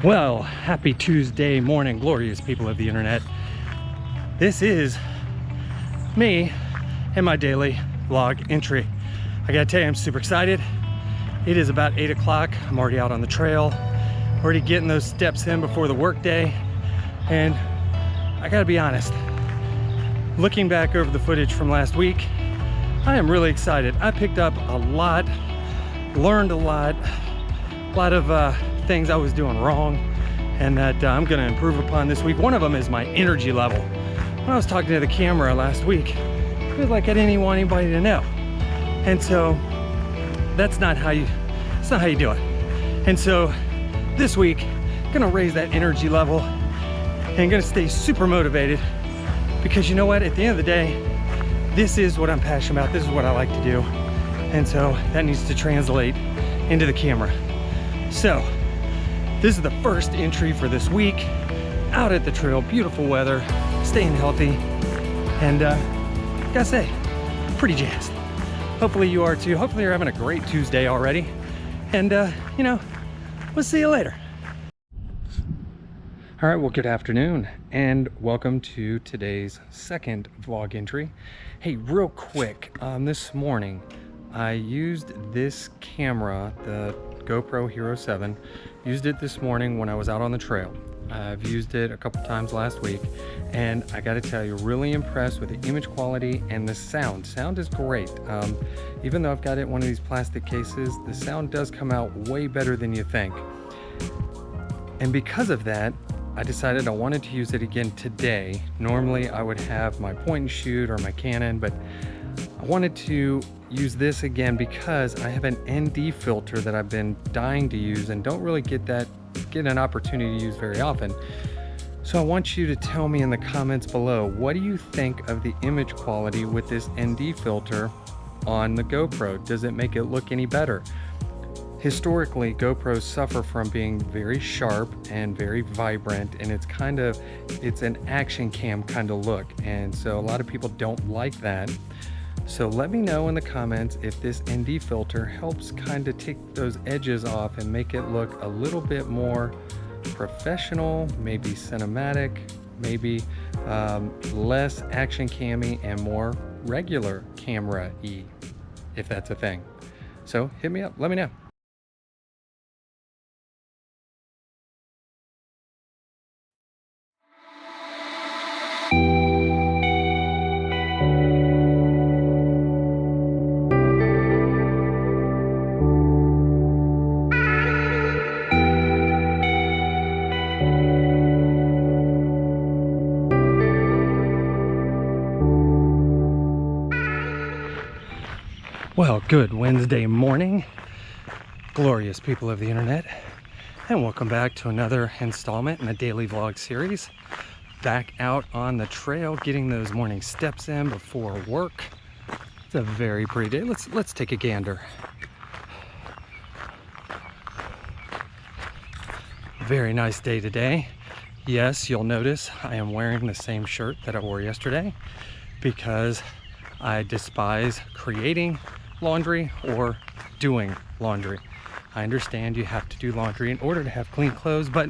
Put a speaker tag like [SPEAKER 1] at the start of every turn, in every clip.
[SPEAKER 1] Well, happy Tuesday morning, glorious people of the internet. This is me and my daily vlog entry. I gotta tell you, I'm super excited. It is about 8 o'clock. I'm already out on the trail, already getting those steps in before the workday. And I gotta be honest, looking back over the footage from last week, I am really excited. I picked up a lot, learned a lot of things I was doing wrong and that I'm gonna improve upon this week. One of them is my energy level. When I was talking to the camera last week, it was like I didn't even want anybody to know. And so that's not how you do it. And so this week, I'm gonna raise that energy level and gonna stay super motivated, because you know what, at the end of the day, this is what I'm passionate about. This is what I like to do. And so that needs to translate into the camera. So this is the first entry for this week, out at the trail, beautiful weather, staying healthy, and gotta say, pretty jazzed. Hopefully you are too. Hopefully you're having a great Tuesday already. And you know, we'll see you later. All right, well, good afternoon and welcome to today's second vlog entry. Hey, real quick, this morning I used this camera, the GoPro Hero 7, used it this morning when I was out on the trail. I've used it a couple times last week, and I gotta tell you, really impressed with the image quality and the sound. Sound is great. Even though I've got it in one of these plastic cases, the sound does come out way better than you think. And because of that, I decided I wanted to use it again today. Normally I would have my point and shoot or my Canon, but I wanted to use this again because I have an ND filter that I've been dying to use and don't really get an opportunity to use very often. So I want you to tell me in the comments below, what do you think of the image quality with this ND filter on the GoPro? Does it make it look any better? Historically, GoPros suffer from being very sharp and very vibrant, and it's an action cam kind of look, and so a lot of people don't like that. So let me know in the comments if this ND filter helps kind of take those edges off and make it look a little bit more professional, maybe cinematic, maybe less action cammy and more regular camera-y, if that's a thing. So hit me up, let me know. Well, good Wednesday morning, glorious people of the internet, and welcome back to another installment in the daily vlog series. Back out on the trail, getting those morning steps in before work. It's a very pretty day. Let's take a gander. Very nice day today. Yes, you'll notice I am wearing the same shirt that I wore yesterday because I despise creating laundry or doing laundry. I understand you have to do laundry in order to have clean clothes, but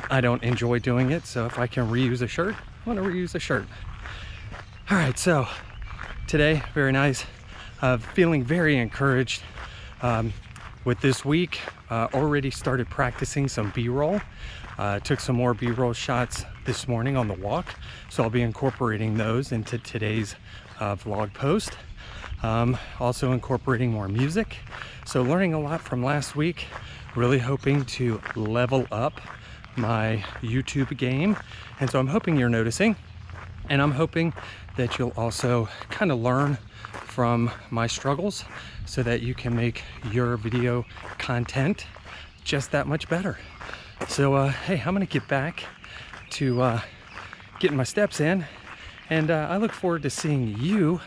[SPEAKER 1] I don't enjoy doing it. So if I can reuse a shirt, I want to reuse a shirt. All right, so today, very nice. Feeling very encouraged with this week. Already started practicing some B-roll. Took some more B-roll shots this morning on the walk, so I'll be incorporating those into today's vlog post. Also incorporating more music. So learning a lot from last week, really hoping to level up my YouTube game. And so I'm hoping you're noticing, and I'm hoping that you'll also kind of learn from my struggles so that you can make your video content just that much better. So hey, I'm gonna get back to getting my steps in, and I look forward to seeing you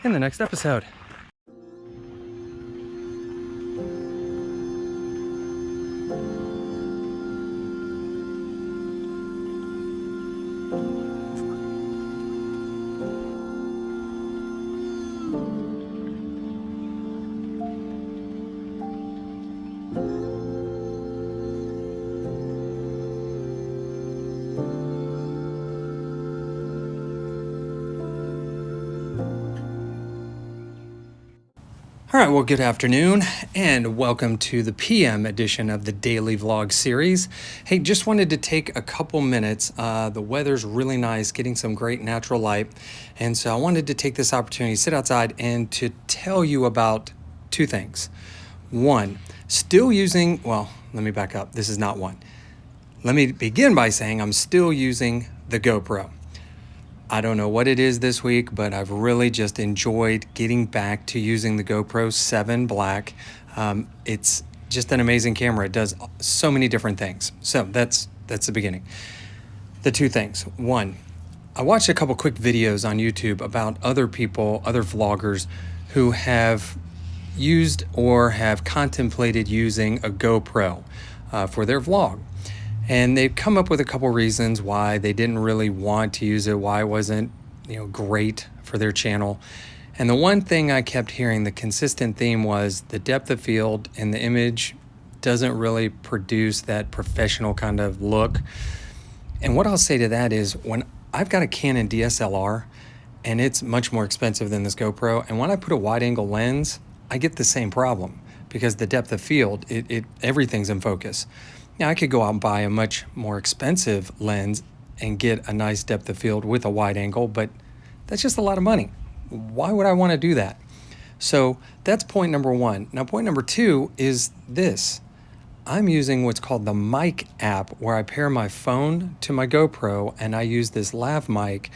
[SPEAKER 1] in the next episode. All right, well, good afternoon and welcome to the PM edition of the daily vlog series. Hey, just wanted to take a couple minutes. The weather's really nice, getting some great natural light. And so I wanted to take this opportunity to sit outside and to tell you about two things. One, still using, well, let me back up. This is not one. Let me begin by saying I'm still using the GoPro. I don't know what it is this week, but I've really just enjoyed getting back to using the GoPro 7 Black. It's just an amazing camera. It does so many different things. So that's the beginning. The two things. One, I watched a couple quick videos on YouTube about other people, other vloggers who have used or have contemplated using a GoPro for their vlog. And they've come up with a couple reasons why they didn't really want to use it, why it wasn't, great for their channel. And the one thing I kept hearing, the consistent theme was the depth of field in the image doesn't really produce that professional kind of look. And what I'll say to that is when I've got a Canon DSLR and it's much more expensive than this GoPro, and when I put a wide angle lens, I get the same problem because the depth of field, everything's in focus. Now, I could go out and buy a much more expensive lens and get a nice depth of field with a wide angle, but that's just a lot of money. Why would I want to do that? So that's point number one. Now, point number two is this. I'm using what's called the mic app where I pair my phone to my GoPro and I use this lav mic,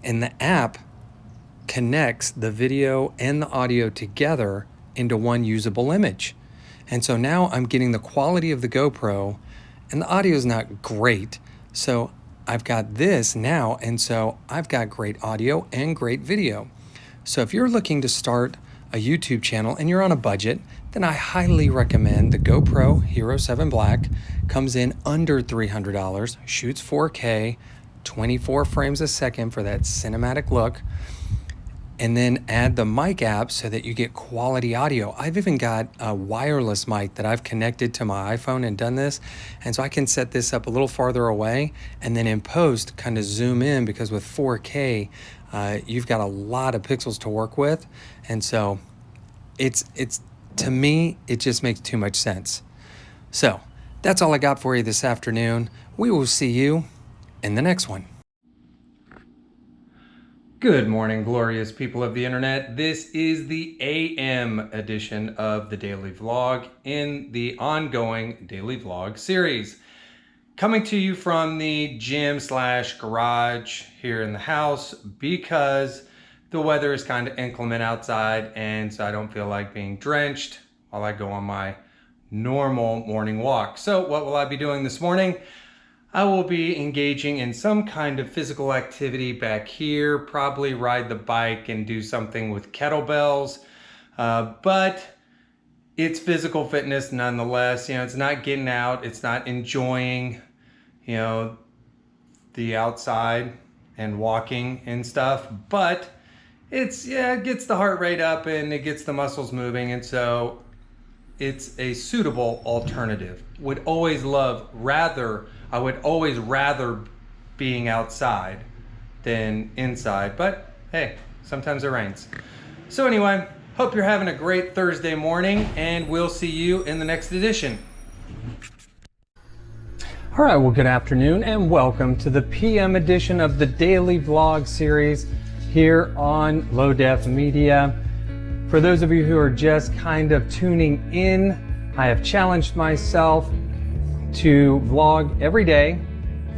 [SPEAKER 1] and the app connects the video and the audio together into one usable image. And so now I'm getting the quality of the GoPro and the audio is not great. So I've got this now, and so I've got great audio and great video. So if you're looking to start a YouTube channel and you're on a budget, then I highly recommend the GoPro Hero 7 Black. Comes in under $300, shoots 4K, 24 frames a second for that cinematic look. And then add the mic app so that you get quality audio. I've even got a wireless mic that I've connected to my iPhone and done this. And so I can set this up a little farther away and then in post kind of zoom in, because with 4K, you've got a lot of pixels to work with. And so it's to me, it just makes too much sense. So that's all I got for you this afternoon. We will see you in the next one. Good morning, glorious people of the internet. This is the AM edition of the daily vlog in the ongoing daily vlog series. Coming to you from the gym / garage here in the house because the weather is kind of inclement outside, and so I don't feel like being drenched while I go on my normal morning walk. So what will I be doing this morning? I will be engaging in some kind of physical activity back here, probably ride the bike and do something with kettlebells, but it's physical fitness nonetheless. It's not getting out, it's not enjoying, the outside and walking and stuff, but it gets the heart rate up and it gets the muscles moving, and so it's a suitable alternative. I would always rather being outside than inside, but hey, sometimes it rains. So anyway, hope you're having a great Thursday morning, and we'll see you in the next edition. All right, well, good afternoon and welcome to the PM edition of the daily vlog series here on Low Def Media. For those of you who are just kind of tuning in, I have challenged myself to vlog every day,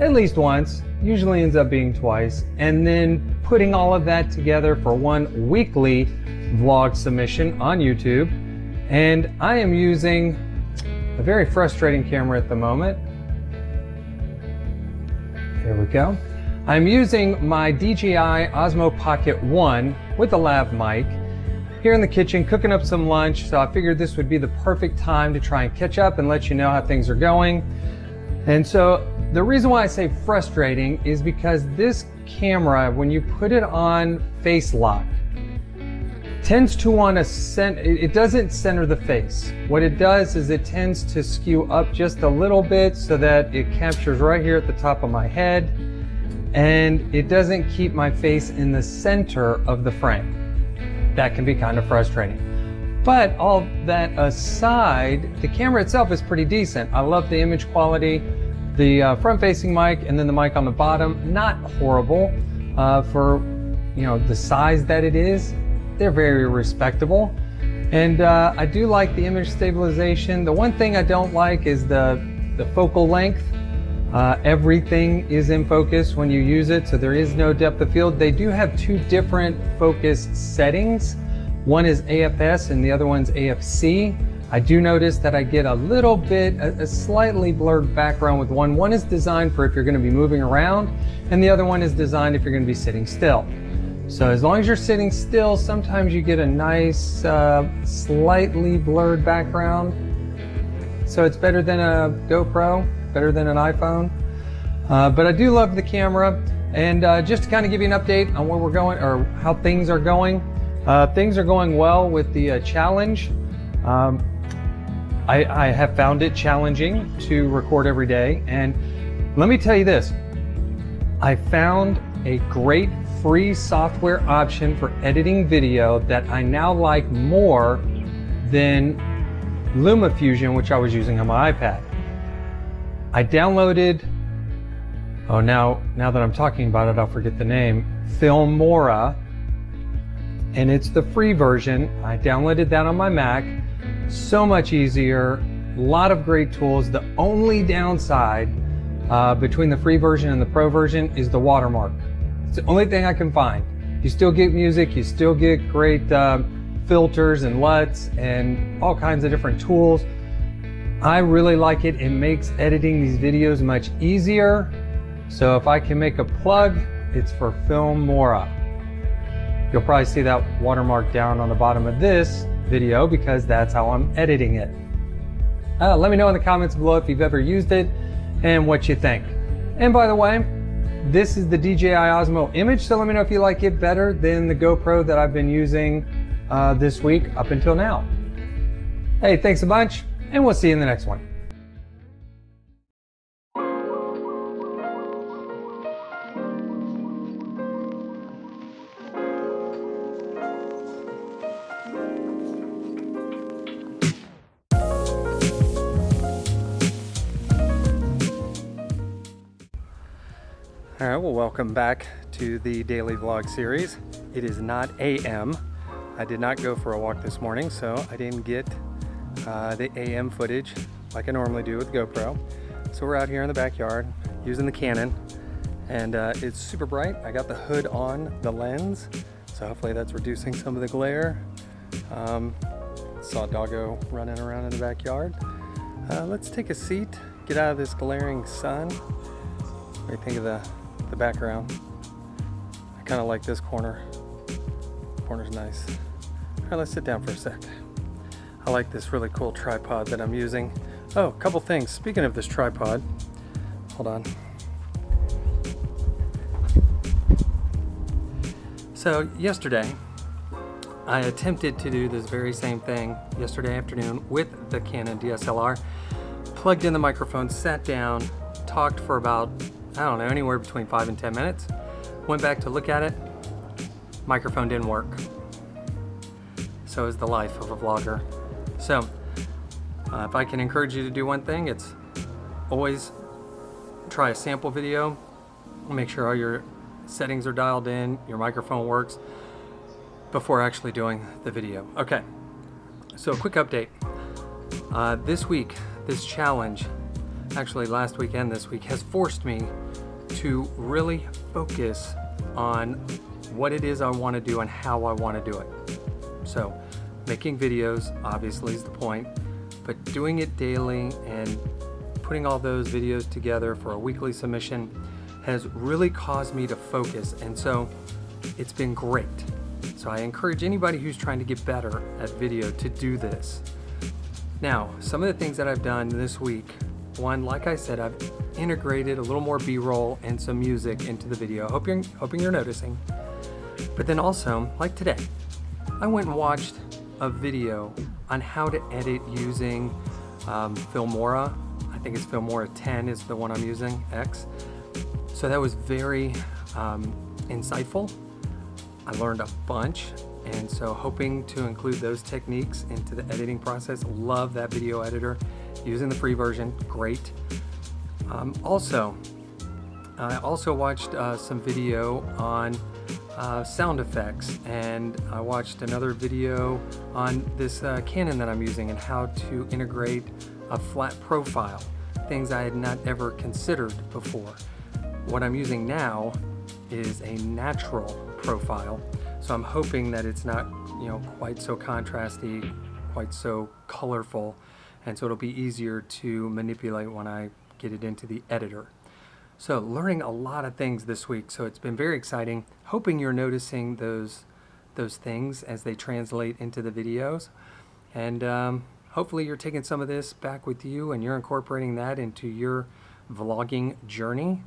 [SPEAKER 1] at least once, usually ends up being twice, and then putting all of that together for one weekly vlog submission on YouTube. And I am using a very frustrating camera at the moment. Here we go. I'm using my DJI Osmo Pocket 1 with a lav mic here in the kitchen, cooking up some lunch. So I figured this would be the perfect time to try and catch up and let you know how things are going. And so the reason why I say frustrating is because this camera, when you put it on face lock, tends to want to it doesn't center the face. What it does is it tends to skew up just a little bit so that it captures right here at the top of my head, and it doesn't keep my face in the center of the frame. That can be kind of frustrating. But all that aside, the camera itself is pretty decent. I love the image quality, the front-facing mic, and then the mic on the bottom, not horrible for the size that it is. They're very respectable. And I do like the image stabilization. The one thing I don't like is the focal length. Everything is in focus when you use it, so there is no depth of field. They do have two different focus settings. One is AFS and the other one's AFC. I do notice that I get a little bit, a slightly blurred background with one. One is designed for if you're going to be moving around, and the other one is designed if you're going to be sitting still. So as long as you're sitting still, sometimes you get a nice, slightly blurred background. So it's better than a GoPro, better than an iPhone. But I do love the camera. And just to kind of give you an update on where we're going, or how things are going. Things are going well with the challenge. I have found it challenging to record every day. And let me tell you this, I found a great free software option for editing video that I now like more than LumaFusion, which I was using on my iPad. I downloaded, now that I'm talking about it, I'll forget the name, Filmora, and it's the free version. I downloaded that on my Mac. So much easier, a lot of great tools. The only downside between the free version and the pro version is the watermark. It's the only thing I can find. You still get music, you still get great filters and LUTs and all kinds of different tools. I really like it. It makes editing these videos much easier. So if I can make a plug, it's for Filmora. You'll probably see that watermark down on the bottom of this video because that's how I'm editing it. Let me know in the comments below if you've ever used it and what you think. And by the way, this is the DJI Osmo Image, so let me know if you like it better than the GoPro that I've been using this week up until now. Hey, thanks a bunch, and we'll see you in the next one. All right, well, welcome back to the daily vlog series. It is not AM. I did not go for a walk this morning, so I didn't get the AM footage like I normally do with GoPro. So we're out here in the backyard using the Canon, and it's super bright. I got the hood on the lens, so hopefully that's reducing some of the glare. Saw a doggo running around in the backyard. Let's take a seat, get out of this glaring sun. What do you think of the background? I kind of like this corner. Corner's nice. All right, let's sit down for a sec. I like this really cool tripod that I'm using. Oh, a couple things. Speaking of this tripod, hold on. So yesterday, I attempted to do this very same thing yesterday afternoon with the Canon DSLR. Plugged in the microphone, sat down, talked for about, I don't know, anywhere between 5 and 10 minutes. Went back to look at it. Microphone didn't work. So is the life of a vlogger. So if I can encourage you to do one thing, it's always try a sample video. Make sure all your settings are dialed in, your microphone works before actually doing the video. Okay, so a quick update. This week, this challenge, actually last weekend, this week, has forced me to really focus on what it is I want to do and how I want to do it. So making videos obviously is the point, but doing it daily and putting all those videos together for a weekly submission has really caused me to focus, and so it's been great. So I encourage anybody who's trying to get better at video to do this. Now, some of the things that I've done this week, one, like I said, I've integrated a little more B-roll and some music into the video. Hoping you're noticing. But then also, like today, I went and watched a video on how to edit using Filmora. I think it's Filmora 10 is the one I'm using, X. So that was very insightful. I learned a bunch, And so hoping to include those techniques into the editing process. Love that video editor, using the free version, great. I also watched some video on sound effects, and I watched another video on this Canon that I'm using and how to integrate a flat profile, things I had not ever considered before. What I'm using now is a natural profile, so I'm hoping that it's not, quite so contrasty, quite so colorful, and so it'll be easier to manipulate when I get it into the editor. So learning a lot of things this week, so it's been very exciting. Hoping you're noticing those things as they translate into the videos, and hopefully you're taking some of this back with you and you're incorporating that into your vlogging journey,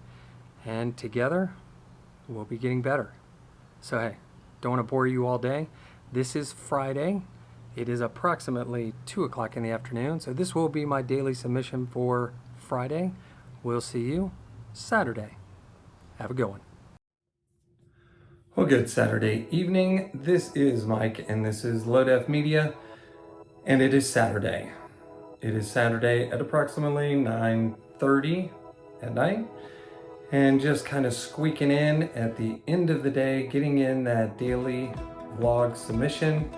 [SPEAKER 1] and together we'll be getting better. So hey, don't want to bore you all day. This is Friday. It is approximately 2 o'clock in the afternoon, so this will be my daily submission for Friday. We'll see you Saturday. Have a good one. Well, good Saturday evening. This is Mike, and this is Low Def Media, and it is Saturday. It is Saturday at approximately 9:30 at night, and just kind of squeaking in at the end of the day, getting in that daily vlog submission.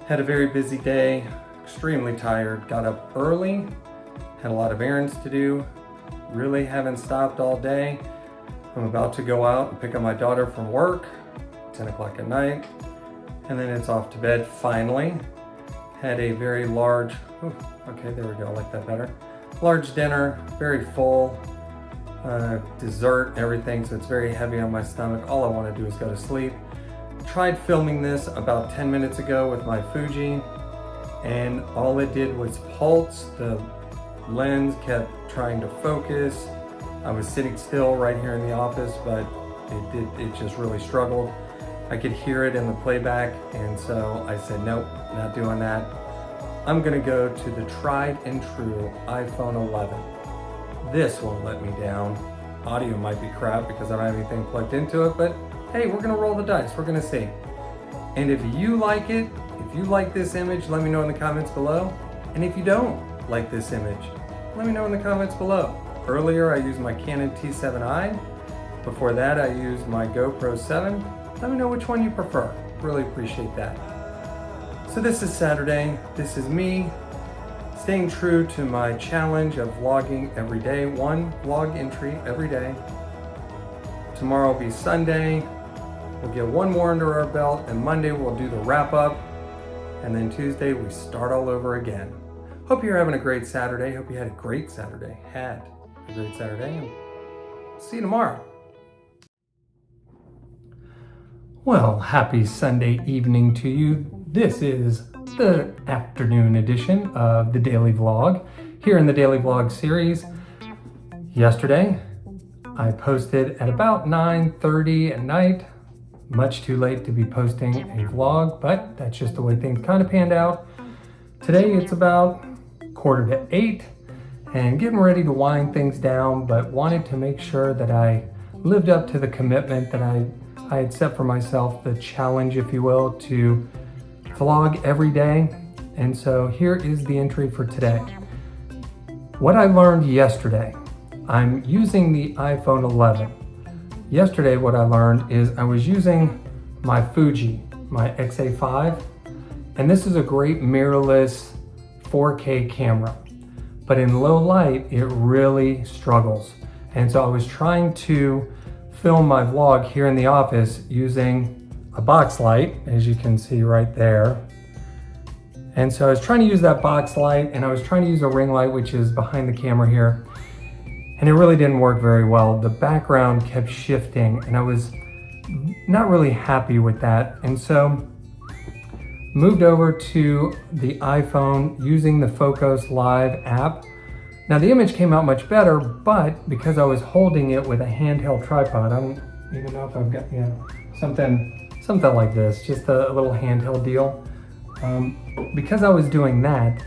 [SPEAKER 1] Had a very busy day, extremely tired, got up early, had a lot of errands to do, really haven't stopped all day. I'm about to go out and pick up my daughter from work, 10 o'clock at night, and then it's off to bed finally. Had a very large, okay, there we go, I like that better. Large dinner, very full, dessert, everything, so it's very heavy on my stomach. All I want to do is go to sleep. Tried filming this about 10 minutes ago with my Fuji, and all it did was pulse. The lens kept trying to focus. I was sitting still right here in the office, but it just really struggled. I could hear it in the playback, and so I said, nope, not doing that. I'm gonna go to the tried and true iPhone 11. This won't let me down. Audio might be crap because I don't have anything plugged into it, but hey, we're gonna roll the dice, we're gonna see. And if you like it, if you like this image, let me know in the comments below. And if you don't like this image, let me know in the comments below. Earlier, I used my Canon T7i. Before that, I used my GoPro 7. Let me know which one you prefer. Really appreciate that. So this is Saturday. This is me staying true to my challenge of vlogging every day, one vlog entry every day. Tomorrow will be Sunday. We'll get one more under our belt, and Monday we'll do the wrap up. And then Tuesday, we start all over again. Hope you're having a great Saturday. Hope you had a great Saturday. Had a great Saturday, and see you tomorrow. Well, happy Sunday evening to you. This is the afternoon edition of the daily vlog here in the daily vlog series. Yesterday, I posted at about 9:30 at night. Much too late to be posting a vlog, but that's just the way things kind of panned out. Today, it's about 7:45, and getting ready to wind things down, but wanted to make sure that I lived up to the commitment that I had set for myself, the challenge, if you will, to vlog every day. And so here is the entry for today. What I learned yesterday, I'm using the iPhone 11. Yesterday, what I learned is I was using my Fuji, my XA5, and this is a great mirrorless 4K camera. But in low light, it really struggles. And so I was trying to film my vlog here in the office using a box light, as you can see right there. And so I was trying to use that box light, and I was trying to use a ring light, which is behind the camera here. And it really didn't work very well. The background kept shifting, and I was not really happy with that. And so moved over to the iPhone using the Focus Live app. Now the image came out much better, but because I was holding it with a handheld tripod, I don't even know if I've got, something like this, just a little handheld deal. Because I was doing that,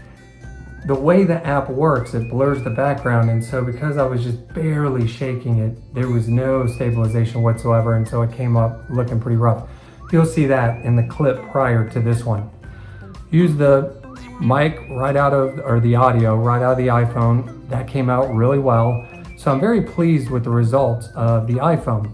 [SPEAKER 1] the way the app works, it blurs the background, and so because I was just barely shaking it, there was no stabilization whatsoever, and so it came up looking pretty rough. you'll see that in the clip prior to this one. Use the mic right out of, or the audio right out of the iPhone. That came out really well. So I'm very pleased with the results of the iPhone.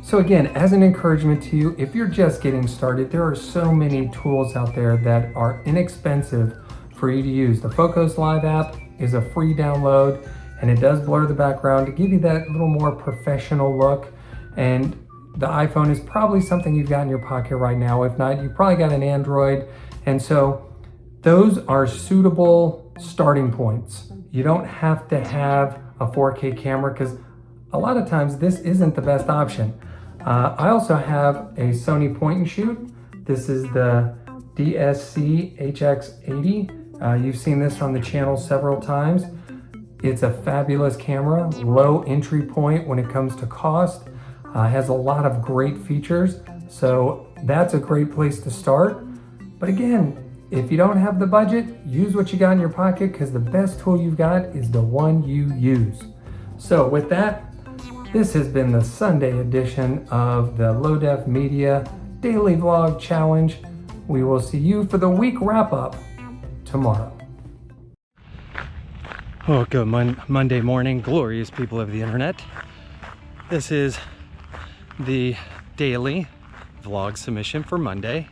[SPEAKER 1] So again, as an encouragement to you, if you're just getting started, there are so many tools out there that are inexpensive for you to use. The Focus Live app is a free download, and it does blur the background to give you that little more professional look. And the iPhone is probably something you've got in your pocket right now. If not, you've probably got an Android. And so those are suitable starting points. You don't have to have a 4K camera because a lot of times this isn't the best option. I also have a Sony point and shoot. This is the DSC HX80. You've seen this on the channel several times. It's a fabulous camera, low entry point when it comes to cost. Has a lot of great features, so that's a great place to start. But again, if you don't have the budget, use what you got in your pocket because the best tool you've got is the one you use. So with that, this has been the Sunday edition of the Low Def Media Daily Vlog Challenge. We will see you for the week wrap-up tomorrow. Oh, good Monday morning, glorious people of the internet. This is the daily vlog submission for Monday.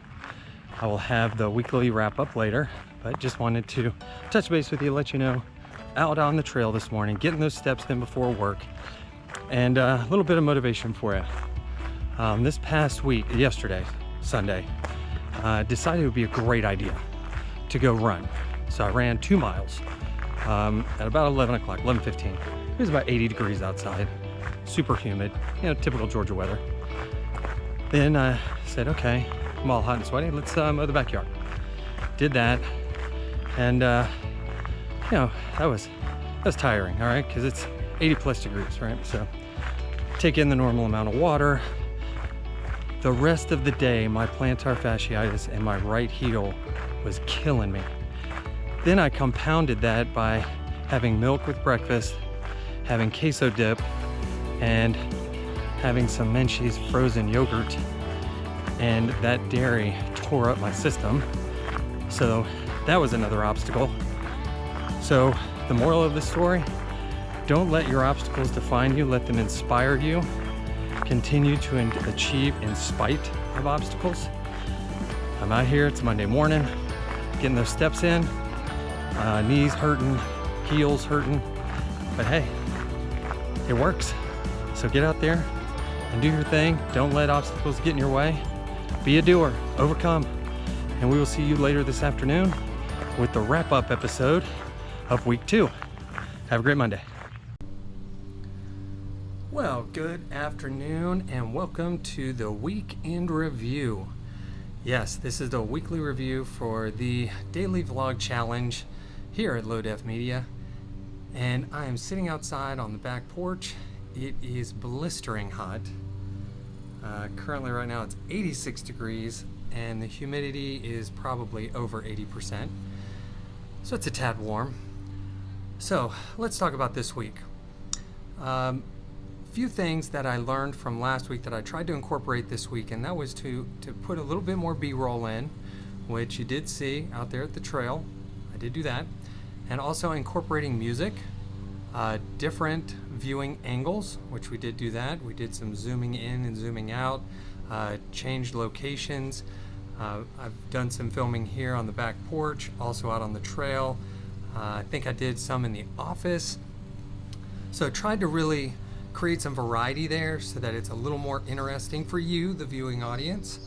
[SPEAKER 1] I will have the weekly wrap-up later, but just wanted to touch base with you, let you know, out on the trail this morning, getting those steps in before work, and a little bit of motivation for you. This past week, yesterday, Sunday, decided it would be a great idea to go run. So I ran 2 miles at about 11 o'clock, 11:15. It was about 80 degrees outside, super humid, you know, typical Georgia weather. Then I said, okay, I'm all hot and sweaty, let's mow the backyard. Did that, and you know, that was tiring, all right, because it's 80 plus degrees, right? So take in the normal amount of water. The rest of the day, my plantar fasciitis and my right heel was killing me. Then I compounded that by having milk with breakfast, having queso dip, and having some Menchie's frozen yogurt, and that dairy tore up my system. So that was another obstacle. So the moral of the story, don't let your obstacles define you, let them inspire you. Continue to achieve in spite of obstacles. I'm out here, it's Monday morning, getting those steps in, knees hurting, heels hurting, but hey, it works. So get out there and do your thing. Don't let obstacles get in your way. Be a doer, overcome. And we will see you later this afternoon with the wrap-up episode of week 2. Have a great Monday. Well, good afternoon and welcome to the week in review. Yes, this is the weekly review for the daily vlog challenge here at Low Def Media. And I am sitting outside on the back porch. It is blistering hot. Currently right now it's 86 degrees and the humidity is probably over 80%. So it's a tad warm. So let's talk about this week. Few things that I learned from last week that I tried to incorporate this week, and that was to put a little bit more B-roll in, which you did see out there at the trail. I did do that. And also incorporating music, different viewing angles, which we did do that. We did some zooming in and zooming out, changed locations. I've done some filming here on the back porch, also out on the trail. I think I did some in the office. So I tried to really create some variety there so that it's a little more interesting for you, the viewing audience.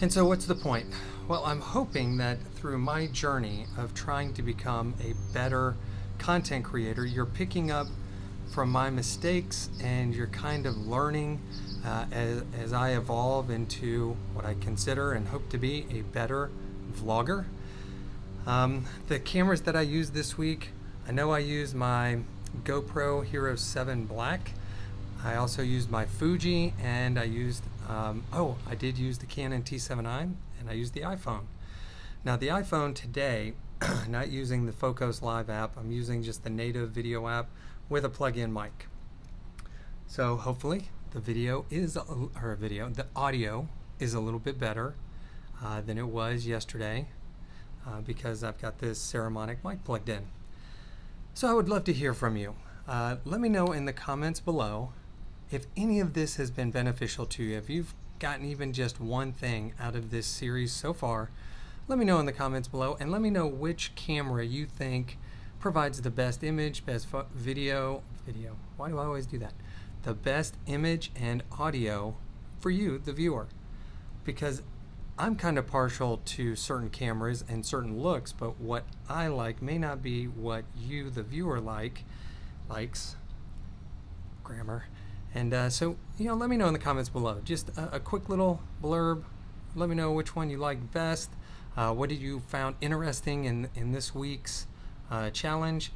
[SPEAKER 1] And so what's the point? Well, I'm hoping that through my journey of trying to become a better content creator, you're picking up from my mistakes and you're kind of learning as I evolve into what I consider and hope to be a better vlogger. The cameras that I used this week, I know I used my GoPro Hero 7 Black. I also used my Fuji, and I used, I did use the Canon T7i, and I used the iPhone. Now the iPhone today, not using the Focus Live app, I'm using just the native video app with a plug-in mic. So hopefully the audio is a little bit better than it was yesterday because I've got this Ceramic mic plugged in. So I would love to hear from you. Let me know in the comments below if any of this has been beneficial to you. If you've gotten even just one thing out of this series so far, let me know in the comments below, and let me know which camera you think provides the best image, best video, why do I always do that? The best image and audio for you, the viewer. Because I'm kind of partial to certain cameras and certain looks, but what I like may not be what you, the viewer, likes. Grammar. And so, let me know in the comments below. Just a quick little blurb. Let me know which one you like best. What did you found interesting in this week's challenge?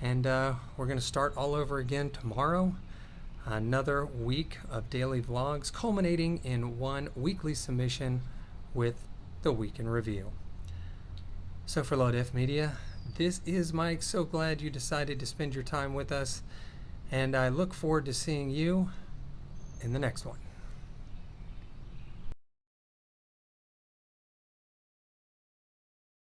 [SPEAKER 1] And we're going to start all over again tomorrow. Another week of daily vlogs, culminating in one weekly submission with the Week in Review. So for Low Def Media, this is Mike. So glad you decided to spend your time with us, and I look forward to seeing you in the next one.